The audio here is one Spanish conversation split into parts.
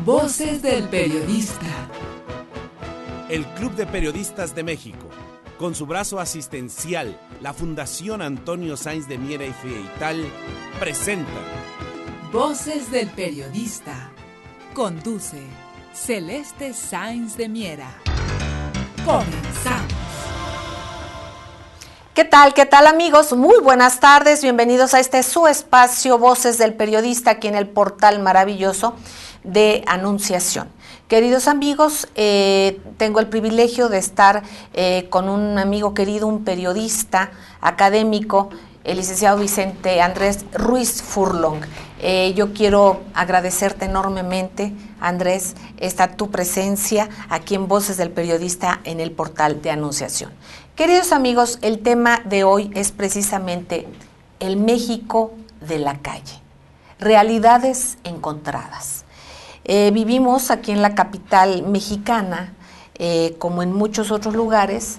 Voces del Periodista. El Club de Periodistas de México, con su brazo asistencial, la Fundación Antonio Sáenz de Miera y Feital, presenta Voces del Periodista. Conduce Celeste Sáenz de Miera. Comenzamos. ¿Qué tal amigos? Muy buenas tardes, bienvenidos a este su espacio Voces del Periodista aquí en el portal maravilloso de Anunciación. Queridos amigos, tengo el privilegio de estar con un amigo querido, un periodista académico, el licenciado Vicente Andrés Ruiz Furlong. Yo quiero agradecerte enormemente, Andrés, tu presencia aquí en Voces del Periodista en el portal de Anunciación. Queridos amigos, el tema de hoy es precisamente el México de la calle, realidades encontradas. Vivimos aquí en la capital mexicana, como en muchos otros lugares,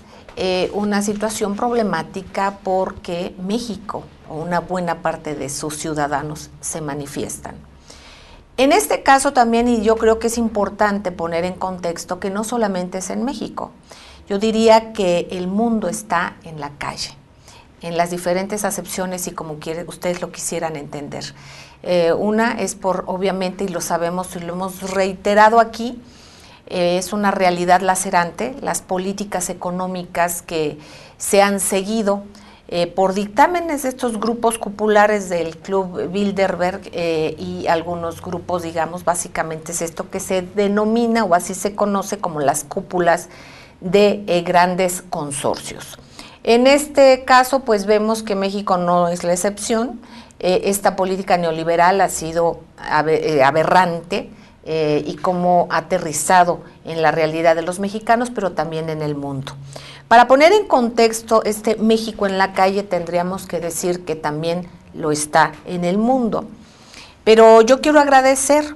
una situación problemática porque México, o una buena parte de sus ciudadanos, se manifiestan. En este caso también, y yo creo que es importante poner en contexto que no solamente es en México, yo diría que el mundo está en la calle, en las diferentes acepciones y como ustedes lo quisieran entender. Una es por, obviamente, y lo sabemos y lo hemos reiterado aquí, es una realidad lacerante, las políticas económicas que se han seguido por dictámenes de estos grupos cupulares del Club Bilderberg y algunos grupos, digamos, básicamente es esto que se denomina o así se conoce como las cúpulas de grandes consorcios. En este caso, pues vemos que México no es la excepción. Esta política neoliberal ha sido aberrante y como ha aterrizado en la realidad de los mexicanos, pero también en el mundo. Para poner en contexto este México en la calle, tendríamos que decir que también lo está en el mundo. Pero yo quiero agradecer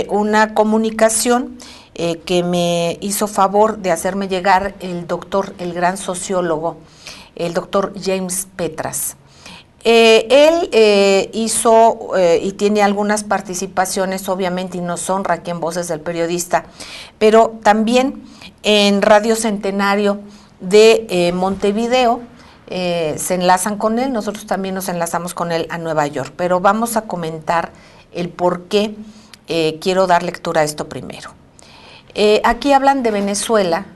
una comunicación que me hizo favor de hacerme llegar el gran sociólogo, el doctor James Petras. Él hizo y tiene algunas participaciones, obviamente, y nos honra aquí en Voces del Periodista, pero también en Radio Centenario de Montevideo, se enlazan con él, nosotros también nos enlazamos con él a Nueva York, pero vamos a comentar el por qué quiero dar lectura a esto primero. Aquí hablan de Venezuela,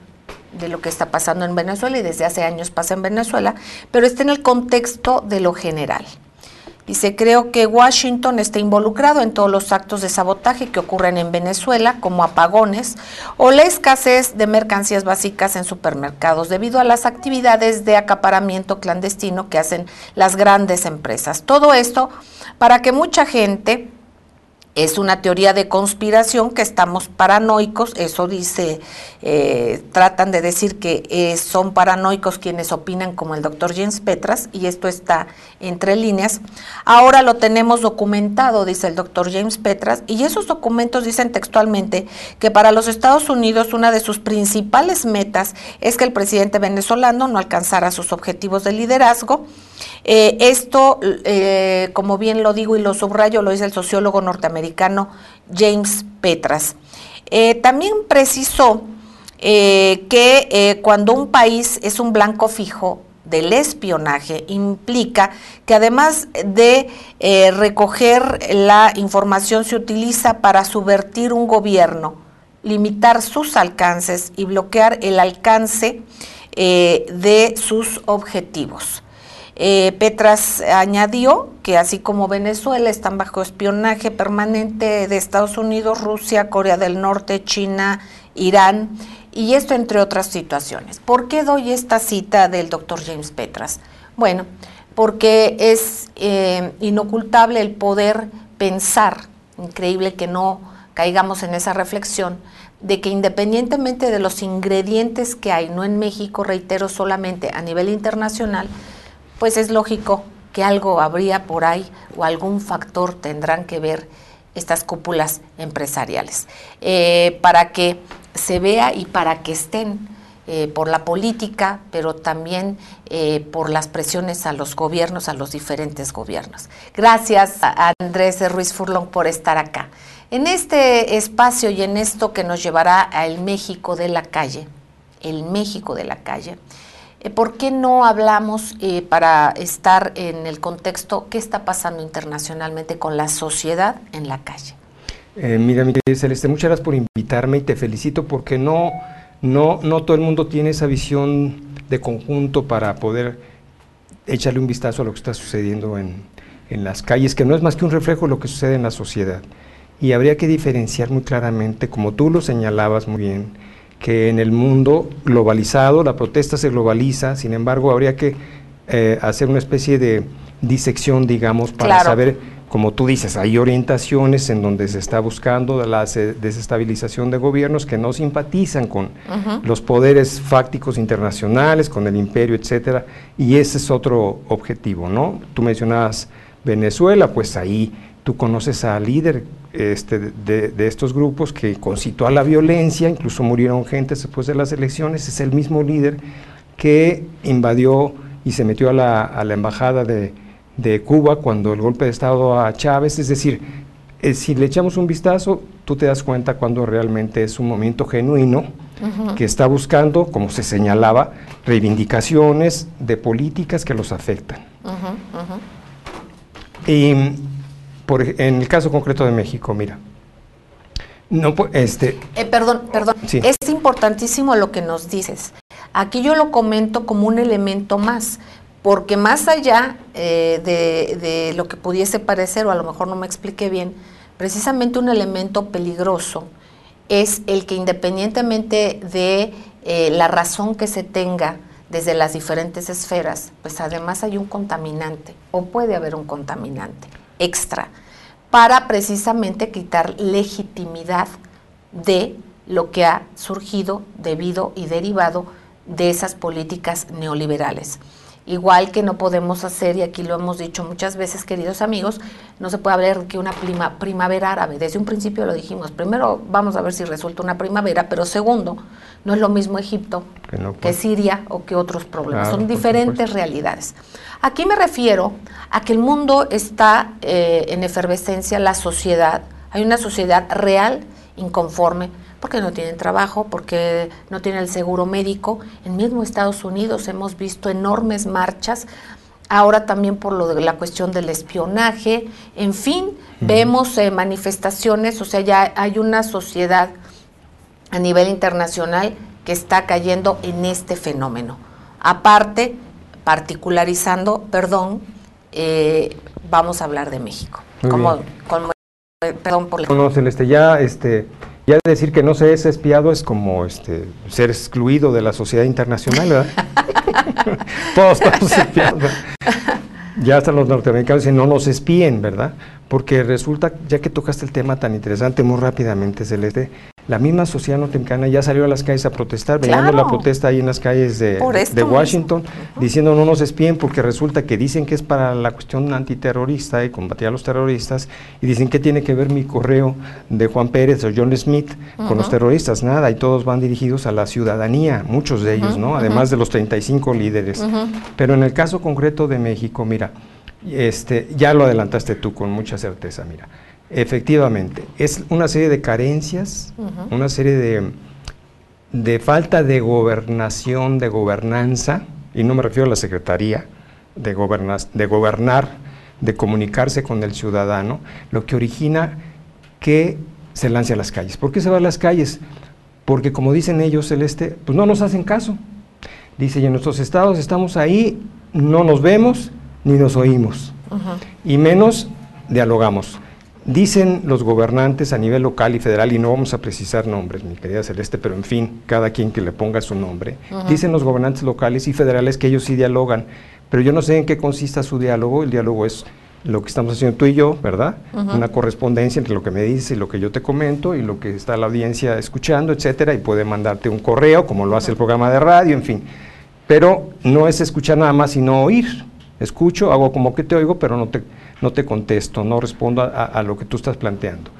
de lo que está pasando en Venezuela y desde hace años pasa en Venezuela, pero está en el contexto de lo general. Dice, creo que Washington está involucrado en todos los actos de sabotaje que ocurren en Venezuela, como apagones o la escasez de mercancías básicas en supermercados, debido a las actividades de acaparamiento clandestino que hacen las grandes empresas. Todo esto para que mucha gente... Es una teoría de conspiración que estamos paranoicos, eso dice, tratan de decir que son paranoicos quienes opinan como el doctor James Petras, y esto está entre líneas. Ahora lo tenemos documentado, dice el doctor James Petras, y esos documentos dicen textualmente que para los Estados Unidos una de sus principales metas es que el presidente venezolano no alcanzara sus objetivos de liderazgo. Esto, como bien lo digo y lo subrayo, lo dice el sociólogo norteamericano James Petras. También precisó que cuando un país es un blanco fijo del espionaje, implica que además de recoger la información se utiliza para subvertir un gobierno, limitar sus alcances y bloquear el alcance de sus objetivos. Petras añadió que así como Venezuela están bajo espionaje permanente de Estados Unidos, Rusia, Corea del Norte, China, Irán, y esto entre otras situaciones. ¿Por qué doy esta cita del doctor James Petras? Bueno, porque es inocultable el poder pensar, increíble que no caigamos en esa reflexión, de que independientemente de los ingredientes que hay, no en México, reitero, solamente a nivel internacional, pues es lógico que algo habría por ahí o algún factor tendrán que ver estas cúpulas empresariales, para que se vea y para que estén por la política, pero también por las presiones a los gobiernos, a los diferentes gobiernos. Gracias a Andrés Ruiz Furlong por estar acá. En este espacio y en esto que nos llevará al México de la calle, el México de la calle, ¿por qué no hablamos para estar en el contexto qué está pasando internacionalmente con la sociedad en la calle? Mira, mi querida Celeste, muchas gracias por invitarme y te felicito porque no todo el mundo tiene esa visión de conjunto para poder echarle un vistazo a lo que está sucediendo en las calles, que no es más que un reflejo de lo que sucede en la sociedad. Y habría que diferenciar muy claramente, como tú lo señalabas muy bien, que en el mundo globalizado la protesta se globaliza, sin embargo habría que hacer una especie de disección, digamos, para saber, como tú dices, hay orientaciones en donde se está buscando la desestabilización de gobiernos que no simpatizan con los poderes fácticos internacionales, con el imperio, etcétera, y ese es otro objetivo, ¿no? Tú mencionabas Venezuela, pues ahí tú conoces al líder de estos grupos que concitó a la violencia, incluso murieron gente después de las elecciones, es el mismo líder que invadió y se metió a la embajada de Cuba cuando el golpe de Estado a Chávez. Es decir, si le echamos un vistazo, tú te das cuenta cuando realmente es un movimiento genuino que está buscando, como se señalaba, reivindicaciones de políticas que los afectan. Y en el caso concreto de México, mira, no, perdón, sí. Es importantísimo lo que nos dices. Aquí yo lo comento como un elemento más, porque más allá de lo que pudiese parecer, o a lo mejor no me expliqué bien, precisamente un elemento peligroso es el que independientemente de la razón que se tenga desde las diferentes esferas, pues además hay un contaminante, o puede haber un contaminante extra, para precisamente quitar legitimidad de lo que ha surgido debido y derivado de esas políticas neoliberales. Igual que no podemos hacer, y aquí lo hemos dicho muchas veces, queridos amigos, no se puede hablar de que una primavera árabe. Desde un principio lo dijimos. Primero, vamos a ver si resulta una primavera, pero segundo, no es lo mismo Egipto que Siria o que otros problemas. Son diferentes realidades. Aquí me refiero a que el mundo está en efervescencia, la sociedad, hay una sociedad real inconforme, porque no tienen trabajo, porque no tienen el seguro médico. En mismo Estados Unidos hemos visto enormes marchas, ahora también por lo de la cuestión del espionaje, en fin, vemos manifestaciones, o sea, ya hay una sociedad a nivel internacional que está cayendo en este fenómeno. Aparte, particularizando, vamos a hablar de México. Perdón por la... No, Celeste, ya decir que no se es espiado es como ser excluido de la sociedad internacional, ¿verdad? Todos estamos espiados. Ya hasta los norteamericanos dicen no nos espíen, ¿verdad? Porque resulta, ya que tocaste el tema tan interesante muy rápidamente, Celeste, la misma sociedad norteamericana ya salió a las calles a protestar, veíamos la protesta ahí en las calles de Washington, diciendo no nos espíen porque resulta que dicen que es para la cuestión antiterrorista y combatir a los terroristas, y dicen que tiene que ver mi correo de Juan Pérez o John Smith con los terroristas, nada, y todos van dirigidos a la ciudadanía, muchos de ellos, ¿no? Además de los 35 líderes. Pero en el caso concreto de México, mira, ya lo adelantaste tú con mucha certeza, mira. Efectivamente, es una serie de carencias, una serie de falta de gobernación, de gobernanza, y no me refiero a la Secretaría, de gobernar, de comunicarse con el ciudadano, lo que origina que se lance a las calles. ¿Por qué se va a las calles? Porque como dicen ellos, Celeste, pues no nos hacen caso. Dice, y en nuestros estados estamos ahí, no nos vemos ni nos oímos, y menos dialogamos. Dicen los gobernantes a nivel local y federal, y no vamos a precisar nombres, mi querida Celeste, pero en fin, cada quien que le ponga su nombre, dicen los gobernantes locales y federales que ellos sí dialogan, pero yo no sé en qué consista su diálogo. El diálogo es lo que estamos haciendo tú y yo, ¿verdad? Una correspondencia entre lo que me dices y lo que yo te comento y lo que está la audiencia escuchando, etcétera, y puede mandarte un correo, como lo hace el programa de radio, en fin, pero no es escuchar nada más, sino oír. Escucho, hago como que te oigo, pero no te contesto, no respondo a lo que tú estás planteando.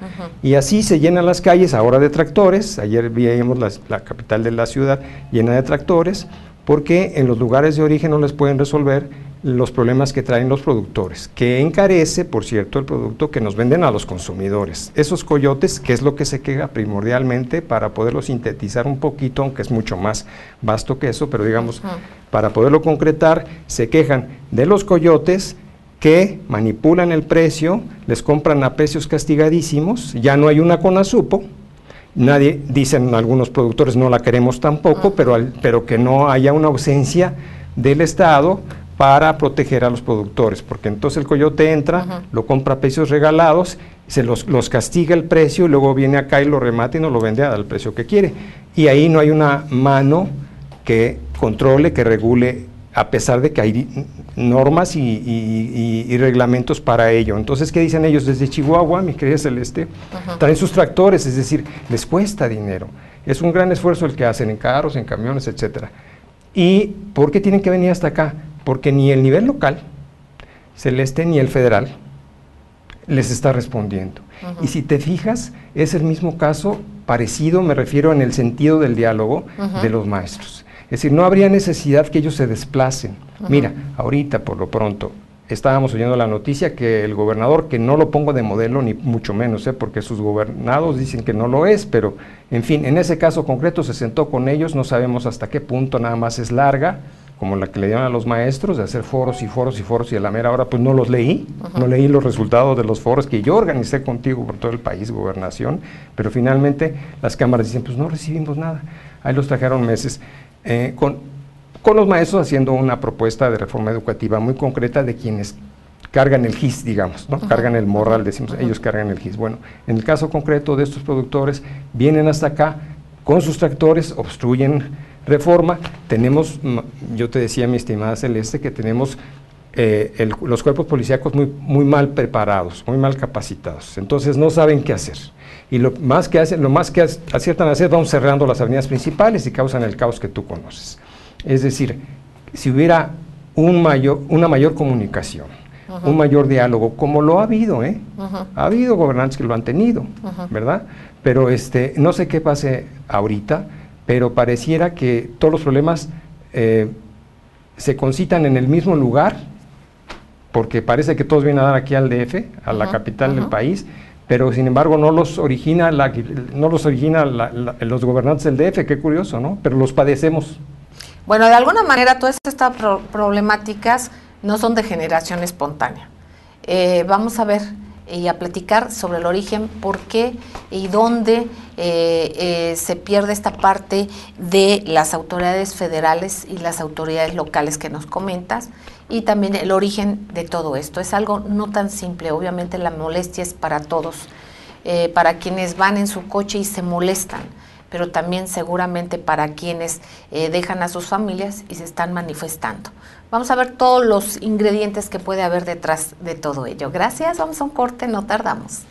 Y así se llenan las calles ahora de tractores. Ayer veíamos la capital de la ciudad llena de tractores, porque en los lugares de origen no les pueden resolver los problemas que traen los productores, que encarece, por cierto, el producto que nos venden a los consumidores. Esos coyotes, que es lo que se queja primordialmente, para poderlo sintetizar un poquito, aunque es mucho más vasto que eso, pero digamos, para poderlo concretar, se quejan de los coyotes que manipulan el precio, les compran a precios castigadísimos, ya no hay una CONASUPO, nadie, dicen algunos productores, no la queremos tampoco, pero que no haya una ausencia del Estado para proteger a los productores, porque entonces el coyote entra, lo compra a precios regalados, se los castiga el precio y luego viene acá y lo remata y nos lo vende al precio que quiere. Y ahí no hay una mano que controle, que regule, a pesar de que hay normas y reglamentos para ello. Entonces, ¿qué dicen ellos? Desde Chihuahua, mi querida Celeste, traen sus tractores, es decir, les cuesta dinero. Es un gran esfuerzo el que hacen en carros, en camiones, etcétera. ¿Y por qué tienen que venir hasta acá? Porque ni el nivel local, Celeste, ni el federal les está respondiendo. Y si te fijas, es el mismo caso parecido, me refiero en el sentido del diálogo de los maestros. Es decir, no habría necesidad que ellos se desplacen. Mira, ahorita por lo pronto estábamos oyendo la noticia que el gobernador, que no lo pongo de modelo ni mucho menos, porque sus gobernados dicen que no lo es, pero en fin, en ese caso concreto se sentó con ellos, no sabemos hasta qué punto, nada más es larga, como la que le dieron a los maestros, de hacer foros y foros y foros, y a la mera hora pues no los leí, no leí los resultados de los foros que yo organicé contigo por todo el país, gobernación, pero finalmente las cámaras dicen, pues no recibimos nada, ahí los trajeron meses, con los maestros haciendo una propuesta de reforma educativa muy concreta de quienes cargan el GIS, digamos, ¿no? Cargan el morral, decimos, ellos cargan el GIS. Bueno, en el caso concreto de estos productores, vienen hasta acá con sus tractores, obstruyen reforma, tenemos, yo te decía, mi estimada Celeste, que tenemos los cuerpos policíacos muy mal preparados, muy mal capacitados, entonces no saben qué hacer. Y lo más que aciertan a hacer, vamos cerrando las avenidas principales y causan el caos que tú conoces. Es decir, si hubiera una mayor comunicación, un mayor diálogo, como lo ha habido, ha habido gobernantes que lo han tenido, ¿verdad? Pero no sé qué pase ahorita, pero pareciera que todos los problemas se concitan en el mismo lugar, porque parece que todos vienen a dar aquí al DF, a la capital del país, pero sin embargo no los origina los gobernantes del DF, qué curioso, ¿no? Pero los padecemos. Bueno, de alguna manera todas estas problemáticas no son de generación espontánea. Vamos a ver y a platicar sobre el origen, por qué y dónde se pierde esta parte de las autoridades federales y las autoridades locales que nos comentas, y también el origen de todo esto. Es algo no tan simple, obviamente la molestia es para todos, para quienes van en su coche y se molestan, pero también seguramente para quienes dejan a sus familias y se están manifestando. Vamos a ver todos los ingredientes que puede haber detrás de todo ello. Gracias, vamos a un corte, no tardamos.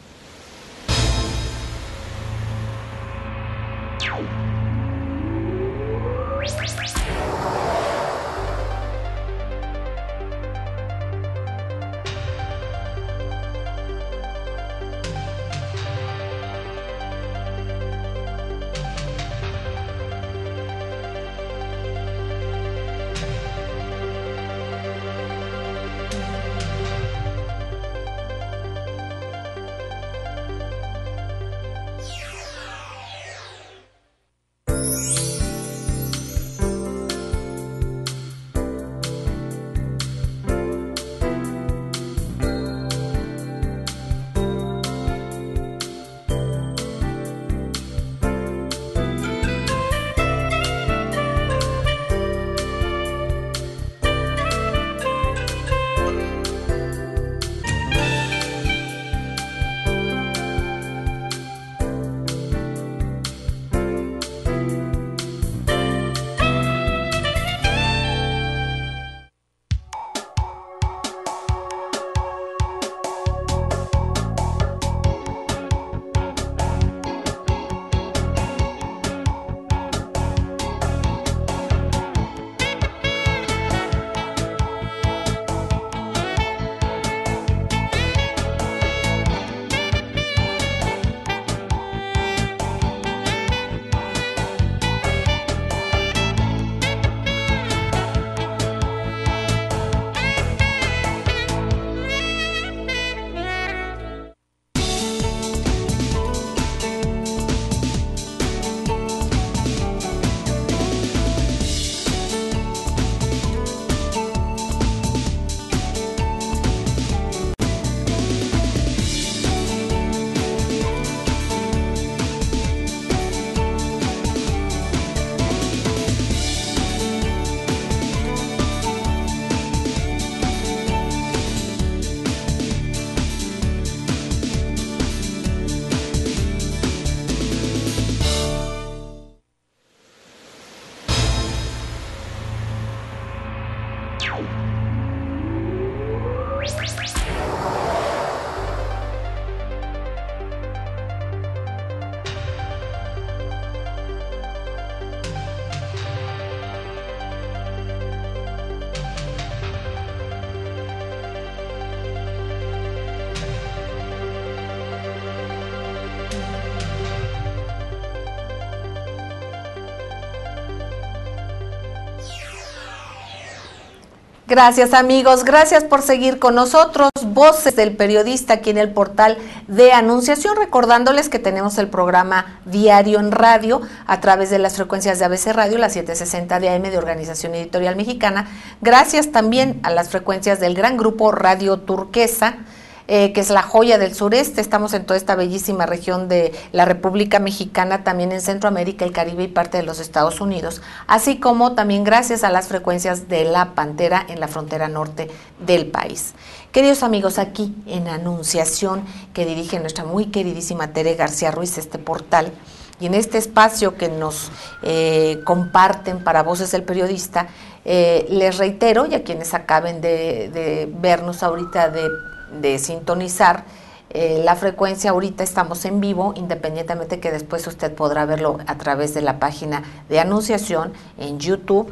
Gracias, amigos, gracias por seguir con nosotros. Voces del Periodista aquí en el portal de Anunciación, recordándoles que tenemos el programa diario en radio a través de las frecuencias de ABC Radio, las 760 de AM de Organización Editorial Mexicana. Gracias también a las frecuencias del gran grupo Radio Turquesa, que es la joya del sureste. Estamos en toda esta bellísima región de la República Mexicana, también en Centroamérica, el Caribe y parte de los Estados Unidos, así como también gracias a las frecuencias de La Pantera en la frontera norte del país. Queridos amigos, aquí en Anunciación, que dirige nuestra muy queridísima Tere García Ruiz, este portal, y en este espacio que nos comparten para Voces del Periodista, les reitero, y a quienes acaben de vernos ahorita, de sintonizar la frecuencia, ahorita estamos en vivo, independientemente que después usted podrá verlo a través de la página de Anunciación en YouTube.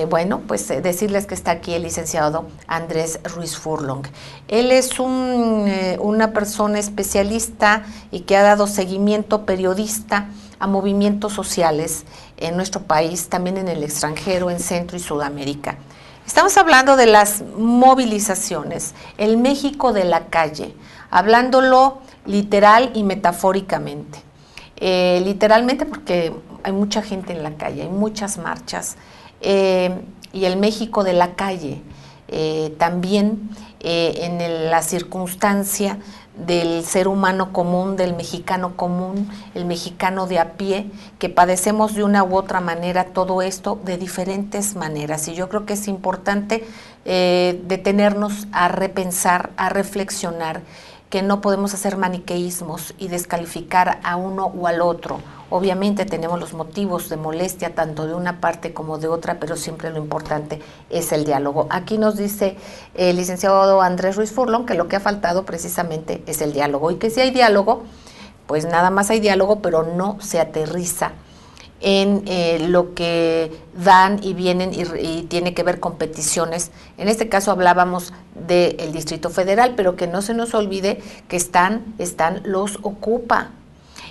Bueno, pues decirles que está aquí el licenciado Andrés Ruiz Furlong. Él es una persona especialista y que ha dado seguimiento periodista a movimientos sociales en nuestro país, también en el extranjero, en Centro y Sudamérica. Estamos hablando de las movilizaciones, el México de la calle, hablándolo literal y metafóricamente. Literalmente porque hay mucha gente en la calle, hay muchas marchas, y el México de la calle también en la circunstancia del ser humano común, del mexicano común, el mexicano de a pie, que padecemos de una u otra manera todo esto de diferentes maneras. Y yo creo que es importante detenernos a repensar, a reflexionar, que no podemos hacer maniqueísmos y descalificar a uno o al otro. Obviamente tenemos los motivos de molestia tanto de una parte como de otra, pero siempre lo importante es el diálogo. Aquí nos dice el licenciado Andrés Ruiz Furlong que lo que ha faltado precisamente es el diálogo, y que si hay diálogo, pues nada más hay diálogo, pero no se aterriza en lo que dan y vienen y tiene que ver con peticiones. En este caso hablábamos del Distrito Federal, pero que no se nos olvide que están los Ocupa,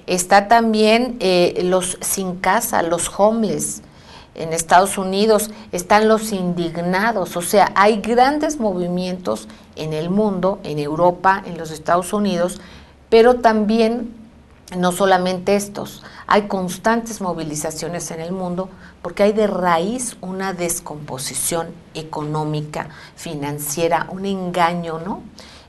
está también los sin casa, los homeless en Estados Unidos, están los indignados. O sea, hay grandes movimientos en el mundo, en Europa, en los Estados Unidos, pero también no solamente estos, hay constantes movilizaciones en el mundo porque hay de raíz una descomposición económica, financiera, un engaño, ¿no?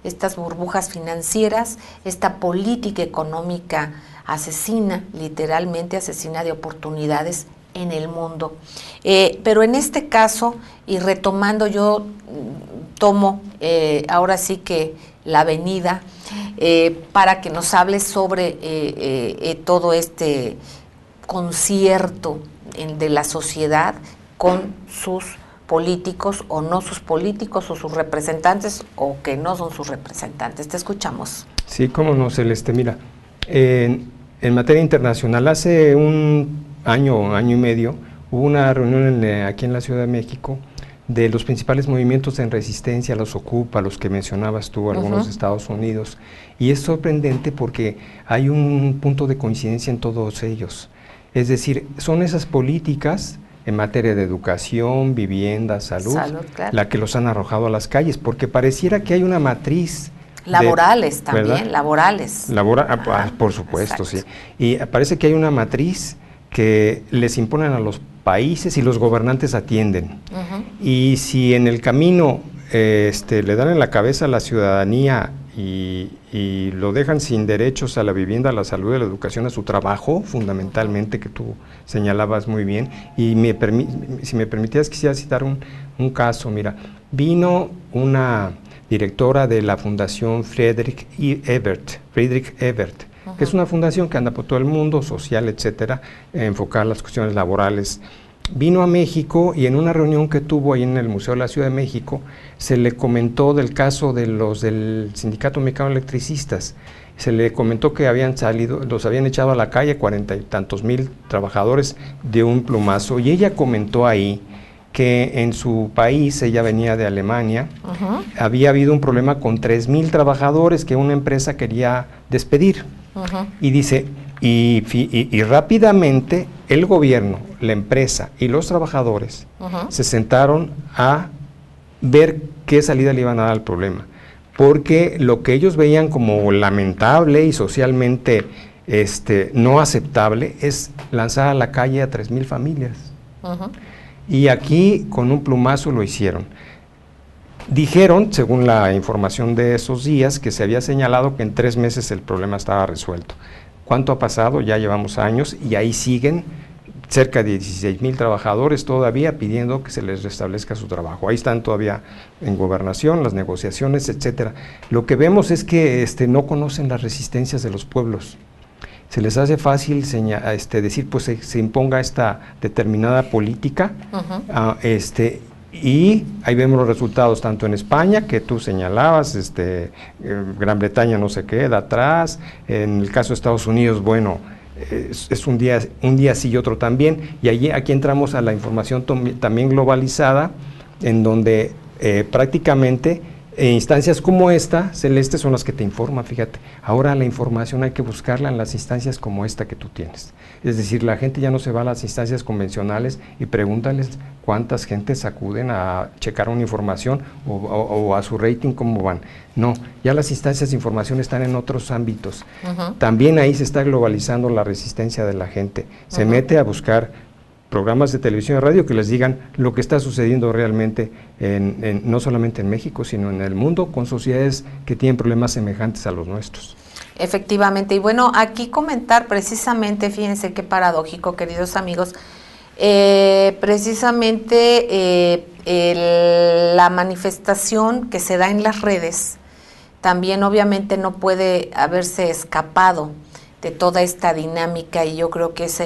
Estas burbujas financieras, esta política económica asesina, literalmente asesina de oportunidades en el mundo. Pero en este caso, y retomando, yo tomo ahora sí que la avenida para que nos hable sobre todo este concierto de la sociedad con sus políticos o no sus políticos, o sus representantes o que no son sus representantes. Te escuchamos. Sí, cómo no, Celeste. Mira, en materia internacional, hace un año y medio, hubo una reunión aquí en la Ciudad de México de los principales movimientos en resistencia, los Ocupa, los que mencionabas tú, algunos de Estados Unidos, y es sorprendente porque hay un punto de coincidencia en todos ellos. Es decir, son esas políticas en materia de educación, vivienda, salud, claro, la que los han arrojado a las calles, porque pareciera que hay una matriz laborales también, ¿verdad? Laborales. Por supuesto, exacto. Sí. Y parece que hay una matriz que les imponen a los países y los gobernantes atienden. Y si en el camino le dan en la cabeza a la ciudadanía y lo dejan sin derechos a la vivienda, a la salud, a la educación, a su trabajo, fundamentalmente, que tú señalabas muy bien, y si me permitías quisiera citar un caso. Mira, vino una directora de la Fundación Friedrich Ebert, que es una fundación que anda por todo el mundo, social, etcétera, enfocada en las cuestiones laborales. Vino a México y en una reunión que tuvo ahí en el Museo de la Ciudad de México, se le comentó del caso de los del Sindicato Mexicano de Electricistas. Se le comentó que los habían echado a la calle 40 y tantos mil trabajadores de un plumazo, y ella comentó ahí que en su país, ella venía de Alemania, había habido un problema con 3,000 trabajadores que una empresa quería despedir. Y dice, y rápidamente el gobierno, la empresa y los trabajadores se sentaron a ver qué salida le iban a dar al problema, porque lo que ellos veían como lamentable y socialmente no aceptable es lanzar a la calle a 3,000 familias. Y aquí con un plumazo lo hicieron. Dijeron, según la información de esos días, que se había señalado que en 3 meses el problema estaba resuelto. ¿Cuánto ha pasado? Ya llevamos años y ahí siguen cerca de 16,000 trabajadores todavía pidiendo que se les restablezca su trabajo. Ahí están todavía en gobernación, las negociaciones, etcétera. Lo que vemos es que no conocen las resistencias de los pueblos. Se les hace fácil decir, pues se imponga esta determinada política, y ahí vemos los resultados tanto en España, que tú señalabas, Gran Bretaña no se queda atrás, en el caso de Estados Unidos, bueno, es un día sí y otro también, y aquí entramos a la información también globalizada, en donde prácticamente instancias como esta, Celeste, son las que te informan, fíjate. Ahora la información hay que buscarla en las instancias como esta que tú tienes. Es decir, la gente ya no se va a las instancias convencionales y pregúntales cuántas gentes acuden a checar una información o a su rating, cómo van. No, ya las instancias de información están en otros ámbitos. También ahí se está globalizando la resistencia de la gente. Se mete a buscar programas de televisión y radio que les digan lo que está sucediendo realmente no solamente en México, sino en el mundo, con sociedades que tienen problemas semejantes a los nuestros. Efectivamente, y bueno, aquí comentar precisamente, fíjense qué paradójico, queridos amigos, precisamente la manifestación que se da en las redes también obviamente no puede haberse escapado de toda esta dinámica, y yo creo que es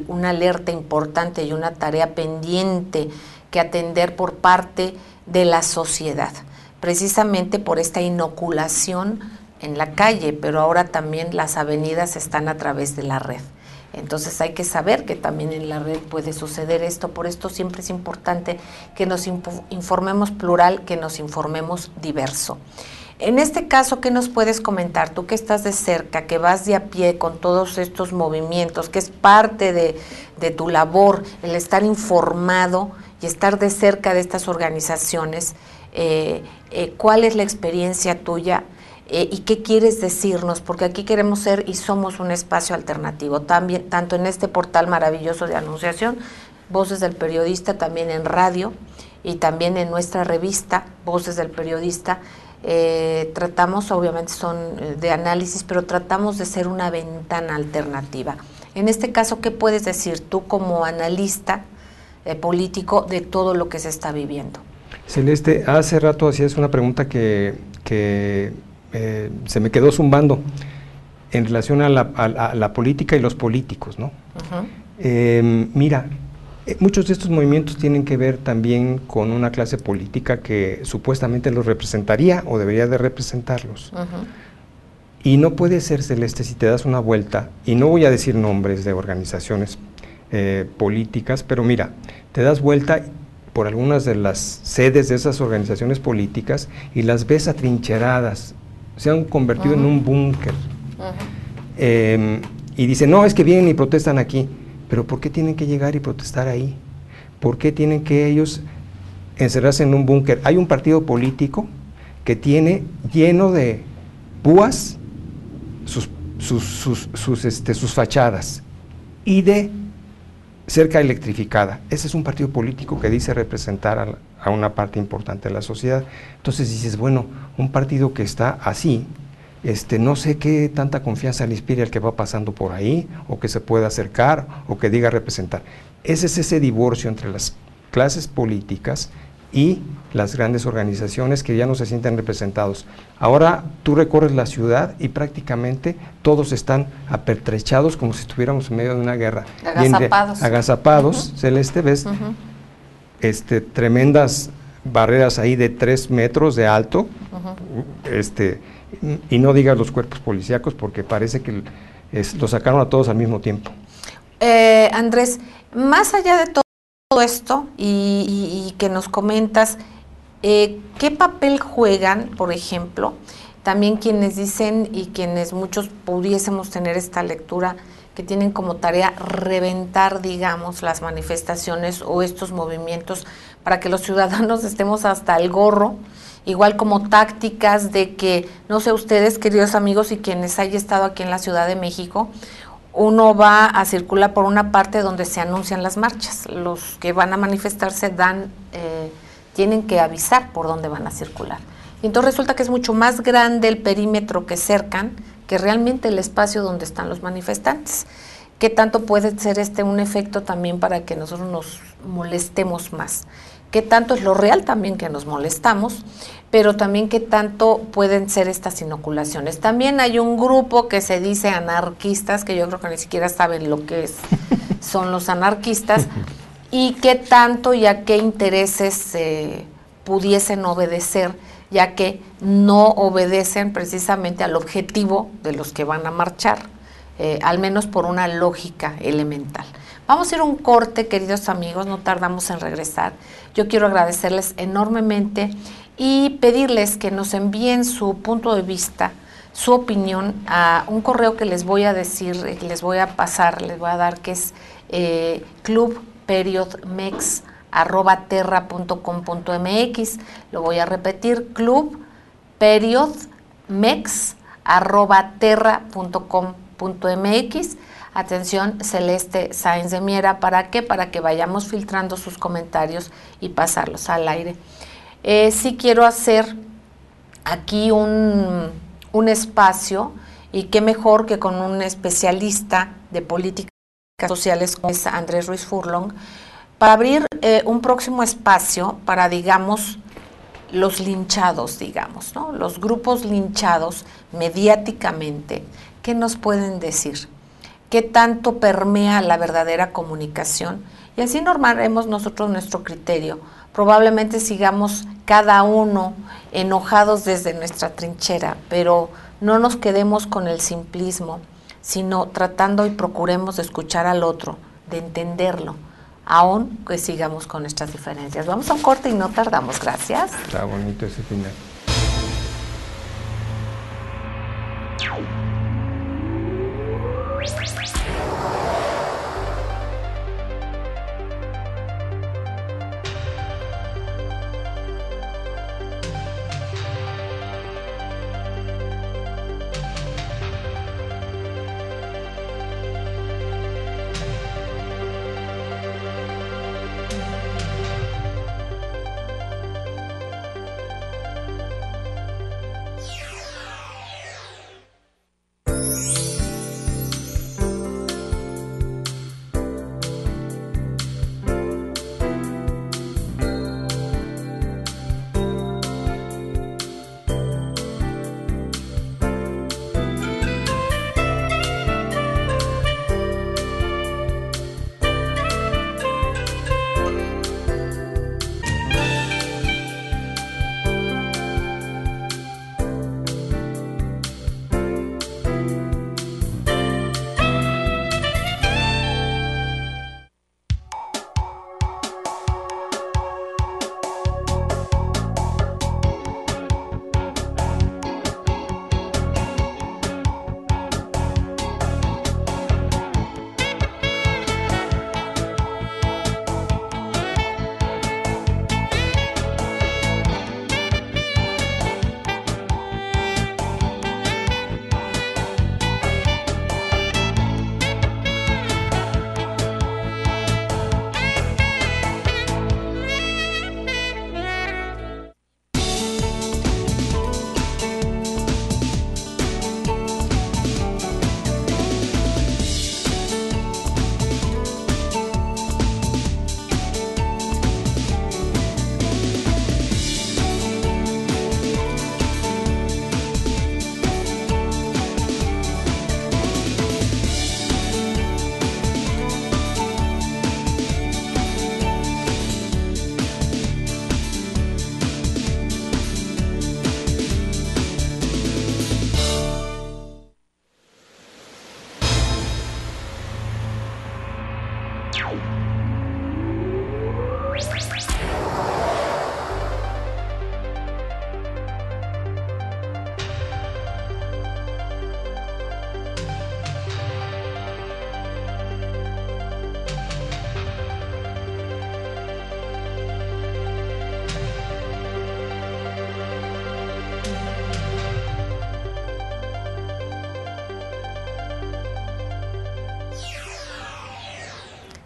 una alerta importante y una tarea pendiente que atender por parte de la sociedad, precisamente por esta inoculación en la calle, pero ahora también las avenidas están a través de la red. Entonces hay que saber que también en la red puede suceder esto, por esto siempre es importante que nos informemos plural, que nos informemos diverso. En este caso, ¿qué nos puedes comentar? Tú que estás de cerca, que vas de a pie con todos estos movimientos, que es parte de tu labor, el estar informado y estar de cerca de estas organizaciones, ¿cuál es la experiencia tuya y qué quieres decirnos? Porque aquí queremos ser y somos un espacio alternativo, también, tanto en este portal maravilloso de Anunciación, Voces del Periodista, también en radio y también en nuestra revista, Voces del Periodista. Tratamos, obviamente son de análisis, pero tratamos de ser una ventana alternativa. En este caso, ¿qué puedes decir tú como analista político de todo lo que se está viviendo? Celeste, hace rato hacías una pregunta que se me quedó zumbando en relación a la política y los políticos, ¿no? Mira, muchos de estos movimientos tienen que ver también con una clase política que supuestamente los representaría o debería de representarlos. Y no puede ser, Celeste, si te das una vuelta, y no voy a decir nombres de organizaciones políticas, pero mira, te das vuelta por algunas de las sedes de esas organizaciones políticas y las ves atrincheradas, se han convertido en un búnker. Y dicen, no, es que vienen y protestan aquí. Pero ¿por qué tienen que llegar y protestar ahí? ¿Por qué tienen que ellos encerrarse en un búnker? Hay un partido político que tiene lleno de púas sus fachadas y de cerca electrificada. Ese es un partido político que dice representar a una parte importante de la sociedad. Entonces dices, bueno, un partido que está así, no sé qué tanta confianza le inspire al que va pasando por ahí, o que se pueda acercar, o que diga representar. Ese es ese divorcio entre las clases políticas y las grandes organizaciones que ya no se sienten representados. Ahora tú recorres la ciudad y prácticamente todos están apertrechados como si estuviéramos en medio de una guerra. Agazapados. Agazapados, Celeste, ves tremendas barreras ahí de 3 metros de alto, y no digas los cuerpos policíacos porque parece que los sacaron a todos al mismo tiempo. Andrés, más allá de todo esto y que nos comentas, ¿qué papel juegan, por ejemplo, también quienes dicen y quienes muchos pudiésemos tener esta lectura, que tienen como tarea reventar, digamos, las manifestaciones o estos movimientos para que los ciudadanos estemos hasta el gorro, igual como tácticas de que, no sé ustedes, queridos amigos y quienes hayan estado aquí en la Ciudad de México, uno va a circular por una parte donde se anuncian las marchas. Los que van a manifestarse tienen que avisar por dónde van a circular. Y entonces resulta que es mucho más grande el perímetro que cercan que realmente el espacio donde están los manifestantes. ¿Qué tanto puede ser un efecto también para que nosotros nos molestemos más? ¿Qué tanto es lo real también que nos molestamos? Pero también qué tanto pueden ser estas inoculaciones. También hay un grupo que se dice anarquistas, que yo creo que ni siquiera saben lo que son los anarquistas, y qué tanto y a qué intereses pudiesen obedecer, ya que no obedecen precisamente al objetivo de los que van a marchar, al menos por una lógica elemental. Vamos a ir a un corte, queridos amigos, no tardamos en regresar. Yo quiero agradecerles enormemente y pedirles que nos envíen su punto de vista, su opinión a un correo que les voy a decir, les voy a pasar, les voy a dar, que es club.mex@terra.com.mx. Lo voy a repetir, club.mex@terra.com.mx. Atención, Celeste Sáenz de Miera, ¿para qué? Para que vayamos filtrando sus comentarios y pasarlos al aire. Sí quiero hacer aquí un espacio, y qué mejor que con un especialista de políticas sociales como es Andrés Ruiz Furlong, para abrir un próximo espacio para, digamos, los linchados, digamos, ¿no? Los grupos linchados mediáticamente, ¿qué nos pueden decir? ¿Qué tanto permea la verdadera comunicación? Y así normaremos nosotros nuestro criterio. Probablemente sigamos cada uno enojados desde nuestra trinchera, pero no nos quedemos con el simplismo, sino tratando y procuremos de escuchar al otro, de entenderlo, aun que sigamos con nuestras diferencias. Vamos a un corte y no tardamos. Gracias. Está bonito ese final.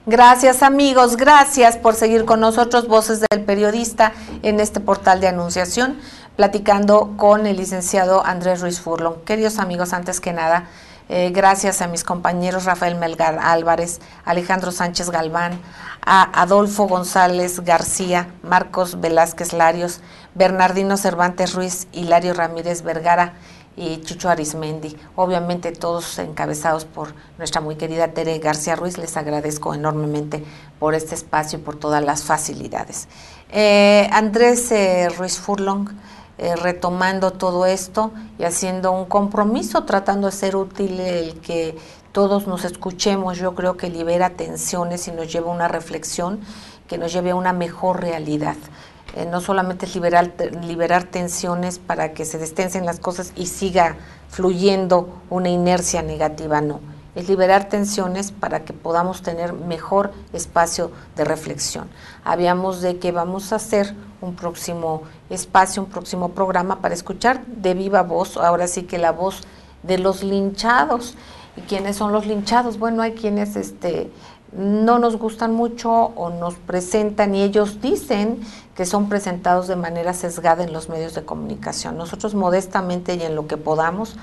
Gracias amigos, gracias por seguir con nosotros, Voces del Periodista, en este portal de anunciación, platicando con el licenciado Andrés Ruiz Furlong. Queridos amigos, antes que nada, gracias a mis compañeros Rafael Melgar Álvarez, Alejandro Sánchez Galván, a Adolfo González García, Marcos Velázquez Larios, Bernardino Cervantes Ruiz, Hilario Ramírez Vergara y Chucho Arismendi, obviamente todos encabezados por nuestra muy querida Tere García Ruiz. Les agradezco enormemente por este espacio y por todas las facilidades. Andrés Ruiz Furlong, retomando todo esto y haciendo un compromiso, tratando de ser útil el que todos nos escuchemos, yo creo que libera tensiones y nos lleva a una reflexión que nos lleve a una mejor realidad. No solamente es liberar tensiones para que se destensen las cosas y siga fluyendo una inercia negativa, no. Es liberar tensiones para que podamos tener mejor espacio de reflexión. Habíamos de que vamos a hacer un próximo espacio, un próximo programa para escuchar de viva voz, ahora sí que la voz de los linchados. ¿Y quiénes son los linchados? Bueno, hay quienes no nos gustan mucho o nos presentan y ellos dicen que son presentados de manera sesgada en los medios de comunicación. Nosotros modestamente y en lo que podamos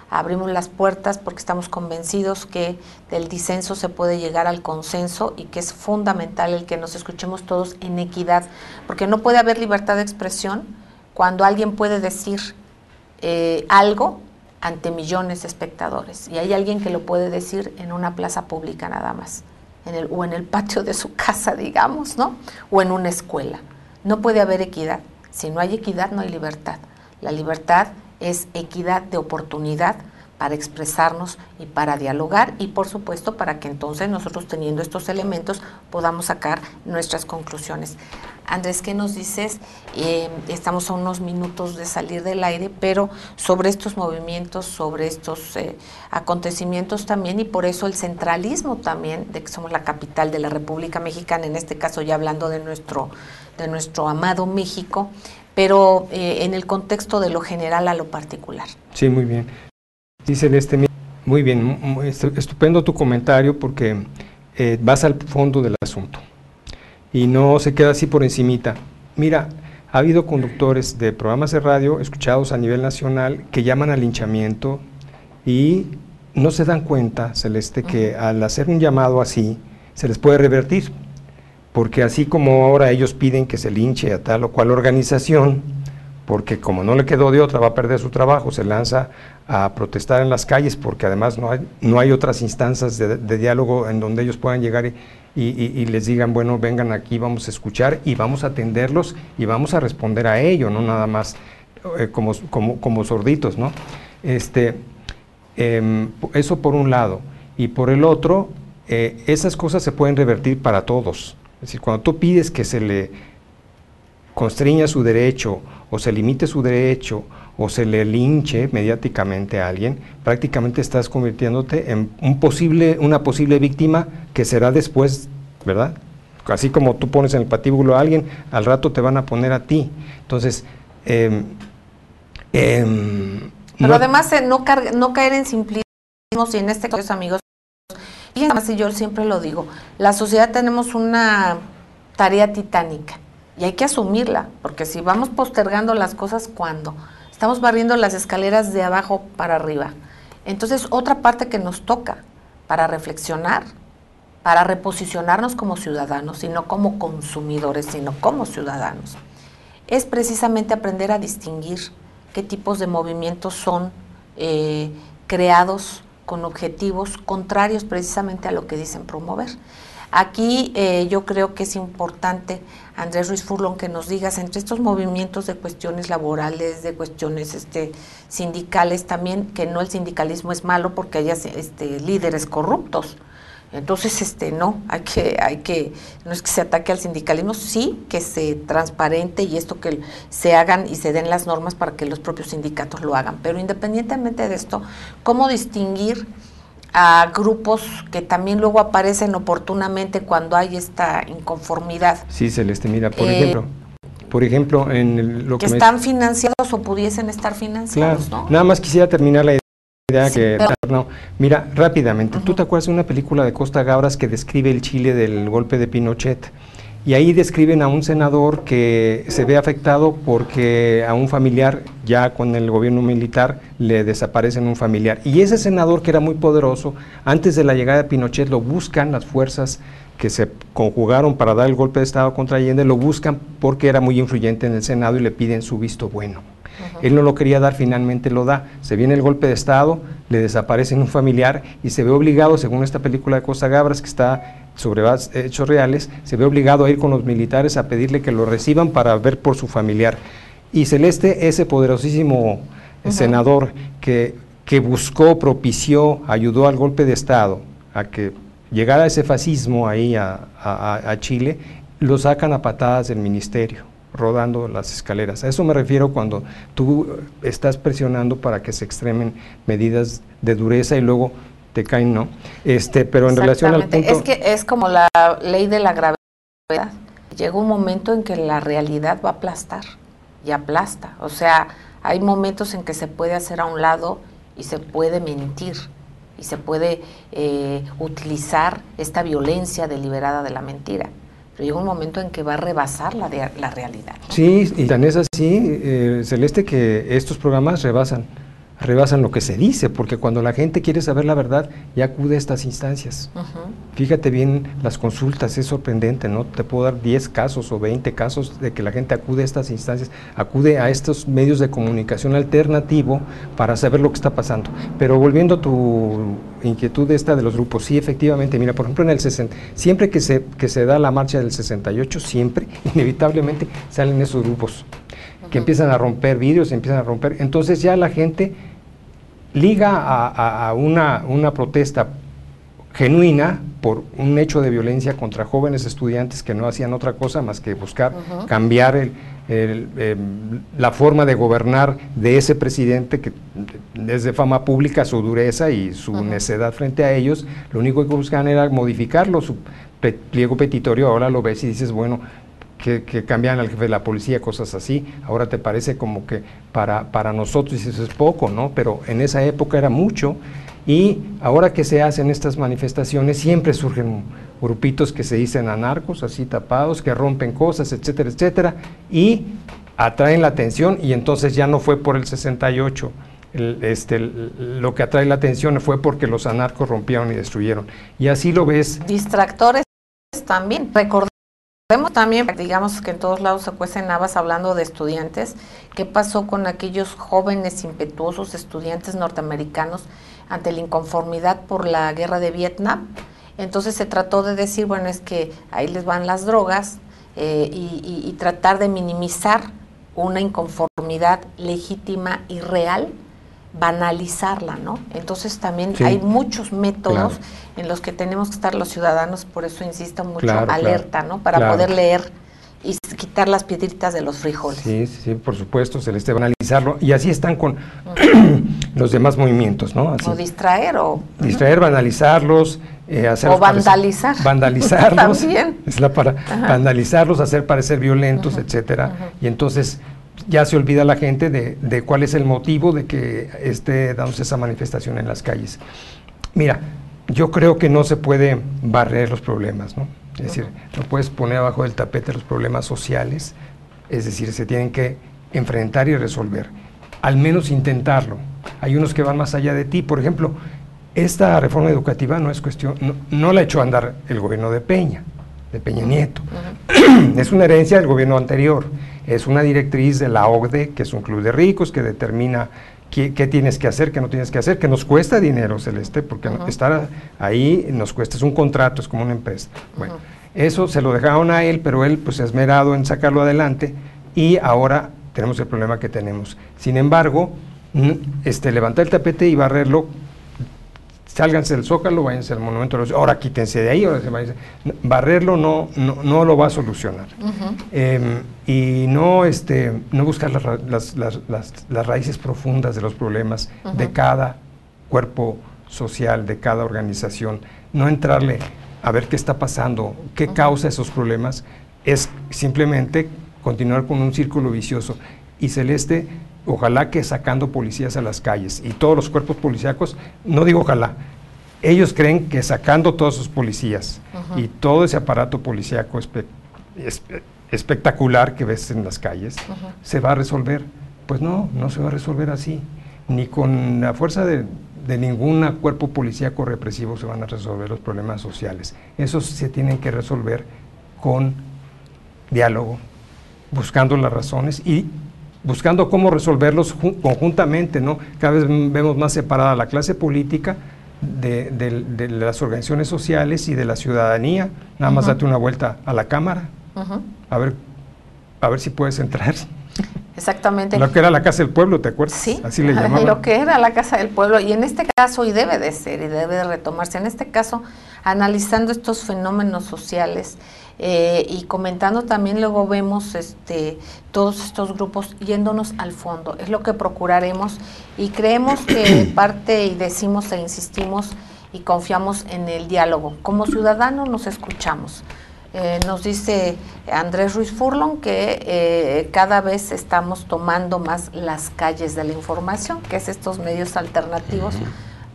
abrimos las puertas porque estamos convencidos que del disenso se puede llegar al consenso y que es fundamental el que nos escuchemos todos en equidad, porque no puede haber libertad de expresión cuando alguien puede decir algo ante millones de espectadores y hay alguien que lo puede decir en una plaza pública nada más. O en el patio de su casa, digamos, ¿no? O en una escuela. No puede haber equidad. Si no hay equidad, no hay libertad. La libertad es equidad de oportunidad para expresarnos y para dialogar y, por supuesto, para que entonces nosotros, teniendo estos elementos, podamos sacar nuestras conclusiones. Andrés, ¿qué nos dices? Estamos a unos minutos de salir del aire, pero sobre estos movimientos, sobre estos acontecimientos también, y por eso el centralismo también de que somos la capital de la República Mexicana, en este caso ya hablando de nuestro amado México, pero en el contexto de lo general a lo particular. Sí, muy bien. Sí, Celeste, muy bien, estupendo tu comentario porque vas al fondo del asunto y no se queda así por encimita. Mira, ha habido conductores de programas de radio escuchados a nivel nacional que llaman al linchamiento y no se dan cuenta, Celeste, que al hacer un llamado así se les puede revertir, porque así como ahora ellos piden que se linche a tal o cual organización, porque como no le quedó de otra, va a perder su trabajo, se lanza a protestar en las calles, porque además no hay otras instancias de diálogo en donde ellos puedan llegar y les digan, bueno, vengan aquí, vamos a escuchar y vamos a atenderlos y vamos a responder a ello, no nada más como sorditos, ¿no? Eso por un lado, y por el otro, esas cosas se pueden revertir para todos. Es decir, cuando tú pides que se le constriña su derecho o se limite su derecho o se le linche mediáticamente a alguien, prácticamente estás convirtiéndote en una posible víctima que será después, ¿verdad? Así como tú pones en el patíbulo a alguien, al rato te van a poner a ti. Entonces, pero además no caer en simplismos, y en este caso, amigos, fíjense, yo siempre lo digo, la sociedad tenemos una tarea titánica y hay que asumirla, porque si vamos postergando las cosas, ¿cuándo? Estamos barriendo las escaleras de abajo para arriba. Entonces, otra parte que nos toca para reflexionar, para reposicionarnos como ciudadanos, y no como consumidores, sino como ciudadanos, es precisamente aprender a distinguir qué tipos de movimientos son creados con objetivos contrarios precisamente a lo que dicen promover. Aquí yo creo que es importante, Andrés Ruiz Furlong, que nos digas entre estos movimientos de cuestiones laborales, de cuestiones sindicales también, que no el sindicalismo es malo porque haya líderes corruptos. Entonces, no es que se ataque al sindicalismo, sí que se transparente y esto que se hagan y se den las normas para que los propios sindicatos lo hagan. Pero independientemente de esto, ¿cómo distinguir a grupos que también luego aparecen oportunamente cuando hay esta inconformidad? Sí, Celeste, mira, por ejemplo, en lo que están financiados o pudiesen estar financiados, claro, ¿no? Nada más quisiera terminar la idea idea que... No, mira, rápidamente, ¿tú te acuerdas de una película de Costa Gabras que describe el Chile del golpe de Pinochet? Y ahí describen a un senador que se ve afectado porque a un familiar, ya con el gobierno militar, le desaparecen un familiar. Y ese senador, que era muy poderoso, antes de la llegada de Pinochet, lo buscan las fuerzas que se conjugaron para dar el golpe de Estado contra Allende, lo buscan porque era muy influyente en el Senado y le piden su visto bueno. Él no lo quería dar, finalmente lo da. Se viene el golpe de Estado, le desaparece un familiar y se ve obligado, según esta película de Costa Gabras, que está sobre hechos reales, se ve obligado a ir con los militares a pedirle que lo reciban para ver por su familiar. Y Celeste, ese poderosísimo senador que buscó, propició, ayudó al golpe de Estado, a que llegara ese fascismo ahí a Chile, lo sacan a patadas del ministerio, rodando las escaleras. A eso me refiero cuando tú estás presionando para que se extremen medidas de dureza y luego te caen, ¿no? Pero en relación al punto... Es que es como la ley de la gravedad. Llega un momento en que la realidad va a aplastar y aplasta. O sea, hay momentos en que se puede hacer a un lado y se puede mentir y se puede utilizar esta violencia deliberada de la mentira. Pero llega un momento en que va a rebasar la realidad, ¿no? Sí, y tan es así, Celeste, que estos programas rebasan lo que se dice, porque cuando la gente quiere saber la verdad, ya acude a estas instancias. Fíjate bien las consultas, es sorprendente, ¿no? Te puedo dar 10 casos o 20 casos de que la gente acude a estas instancias, acude a estos medios de comunicación alternativo para saber lo que está pasando. Pero volviendo a tu inquietud esta de los grupos, sí, efectivamente, mira, por ejemplo, siempre que se da la marcha del 68, siempre, inevitablemente, salen esos grupos que empiezan a romper vidrios, empiezan a romper, entonces ya la gente liga a una protesta genuina por un hecho de violencia contra jóvenes estudiantes que no hacían otra cosa más que buscar cambiar la forma de gobernar de ese presidente que es de fama pública, su dureza y su necedad frente a ellos. Lo único que buscaban era modificarlo, su pliego petitorio. Ahora lo ves y dices, bueno, que cambian al jefe de la policía, cosas así, ahora te parece como que para nosotros eso es poco, ¿no? Pero en esa época era mucho, y ahora que se hacen estas manifestaciones siempre surgen grupitos que se dicen anarcos, así tapados, que rompen cosas, etcétera, etcétera, y atraen la atención, y entonces ya no fue por el 68, lo que atrae la atención fue porque los anarcos rompieron y destruyeron, y así lo ves. Distractores también, recordemos también, digamos que en todos lados se cuecen habas hablando de estudiantes. ¿Qué pasó con aquellos jóvenes impetuosos estudiantes norteamericanos ante la inconformidad por la guerra de Vietnam? Entonces se trató de decir, bueno, es que ahí les van las drogas y tratar de minimizar una inconformidad legítima y real, banalizarla, ¿no? Entonces también hay muchos métodos en los que tenemos que estar los ciudadanos, por eso insisto mucho, alerta, ¿no? Para poder leer y quitar las piedritas de los frijoles. Sí, por supuesto, Celeste, banalizarlo, y así están con los demás movimientos, ¿no? Así. O distraer, banalizarlos, o vandalizar. Vandalizarlos, también. Es la para vandalizarlos, hacer parecer violentos, etcétera, y entonces ya se olvida la gente de cuál es el motivo de que esté dándose esa manifestación en las calles. Mira, yo creo que no se puede barrer los problemas, ¿no? Es decir, no puedes poner abajo del tapete los problemas sociales, es decir, se tienen que enfrentar y resolver, al menos intentarlo. Hay unos que van más allá de ti, por ejemplo, esta reforma educativa no es cuestión, no la echó a andar el gobierno de Peña Nieto, es una herencia del gobierno anterior, es una directriz de la OCDE, que es un club de ricos que determina qué tienes que hacer, qué no tienes que hacer, que nos cuesta dinero, Celeste, porque estar ahí nos cuesta, es un contrato, es como una empresa. Bueno, eso se lo dejaron a él, pero él pues se ha esmerado en sacarlo adelante, y ahora tenemos el problema que tenemos. Sin embargo, levantar el tapete y barrerlo, sálganse del Zócalo, váyanse al Monumento de los... Ahora quítense de ahí, barrerlo no lo va a solucionar. Y no buscar las raíces profundas de los problemas de cada cuerpo social, de cada organización, no entrarle a ver qué está pasando, qué causa esos problemas, es simplemente continuar con un círculo vicioso. Y Celeste, ojalá que sacando policías a las calles y todos los cuerpos policíacos, no digo ojalá, ellos creen que sacando todos sus policías y todo ese aparato policíaco espectacular que ves en las calles, se va a resolver. Pues no, no se va a resolver así, ni con la fuerza de ningún cuerpo policíaco represivo se van a resolver los problemas sociales. Esos se tienen que resolver con diálogo, buscando las razones y buscando cómo resolverlos conjuntamente, ¿no? Cada vez vemos más separada la clase política de las organizaciones sociales y de la ciudadanía. Nada más date una vuelta a la Cámara, a ver si puedes entrar. Exactamente. Lo que era la Casa del Pueblo, ¿te acuerdas? Sí, así le llamaban. Lo que era la Casa del Pueblo, y en este caso, y debe de ser, y debe de retomarse, en este caso, analizando estos fenómenos sociales, y comentando también, luego vemos todos estos grupos yéndonos al fondo, es lo que procuraremos, y creemos que parte, y decimos e insistimos, y confiamos en el diálogo. Como ciudadanos nos escuchamos. Nos dice Andrés Ruiz Furlong que cada vez estamos tomando más las calles de la información, que es estos medios alternativos.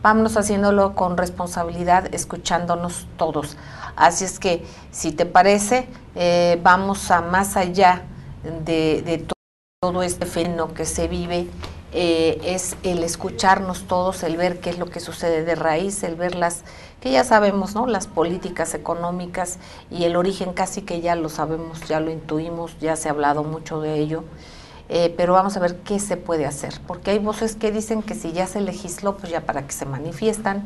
Vámonos haciéndolo con responsabilidad, escuchándonos todos. Así es que, si te parece, vamos a más allá de todo este fenómeno que se vive, es el escucharnos todos, el ver qué es lo que sucede de raíz, el ver que ya sabemos, ¿no? Las políticas económicas y el origen casi que ya lo sabemos, ya lo intuimos, ya se ha hablado mucho de ello, pero vamos a ver qué se puede hacer, porque hay voces que dicen que si ya se legisló, pues ya para que se manifiestan,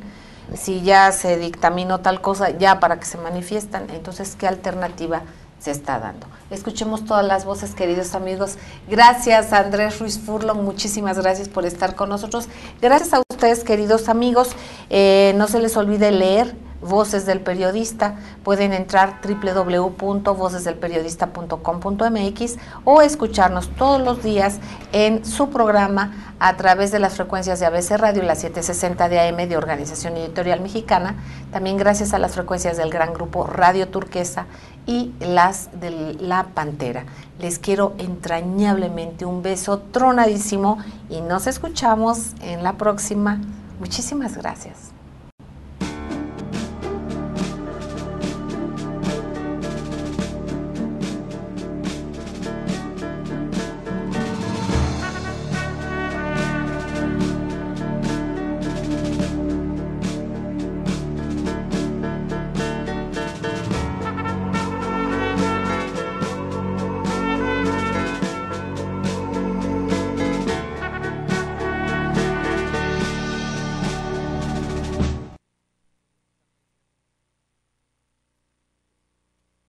si ya se dictaminó tal cosa, ya para que se manifiestan, entonces, ¿qué alternativa se está dando? Escuchemos todas las voces, queridos amigos. Gracias, Andrés Ruiz Furlong, muchísimas gracias por estar con nosotros. Gracias a ustedes, queridos amigos. No se les olvide leer Voces del Periodista. Pueden entrar www.vocesdelperiodista.com.mx o escucharnos todos los días en su programa a través de las frecuencias de ABC Radio, la 760 de AM de Organización Editorial Mexicana, también gracias a las frecuencias del gran grupo Radio Turquesa y las de La Pantera. Les quiero entrañablemente un beso tronadísimo y nos escuchamos en la próxima. Muchísimas gracias.